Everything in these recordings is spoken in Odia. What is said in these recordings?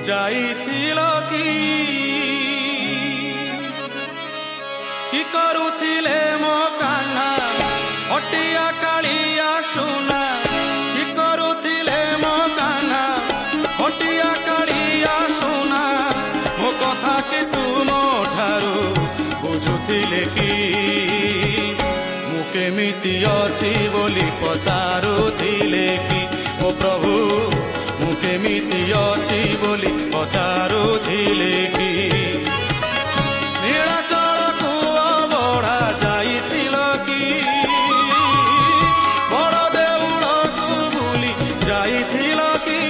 ଯାଇଥିଲ କି କରୁଥିଲେ ମୋ କାହ୍ନା ହଟିଆ କାଳିଆ ସୁନା କି କରୁଥିଲେ ମୋ କାହ୍ନା ହଟିଆ କାଳିଆ ସୁନା ମୋ କଥା କି ତୁମ ଠାରୁ ବୁଝୁଥିଲେ କି ମୁଁ କେମିତି ଅଛି ବୋଲି ପଚାରୁଥିଲେ କି ମୋ ପ୍ରଭୁ ମୁଁ କେମିତି ଅଛି ବୋଲି ପଚାରୁଥିଲେ କି ନୀଳାଚଳକୁ ଅବଢା ଯାଇଥିଲ କି ବଡ଼ ଦେଉଳକୁ ବୁଲି ଯାଇଥିଲ କି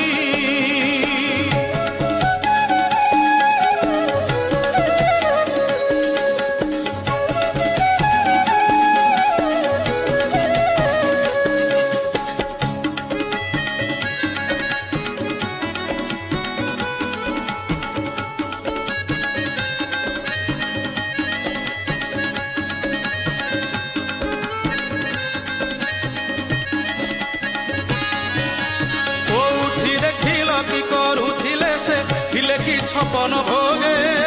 ଛପନ ଭୋଗେ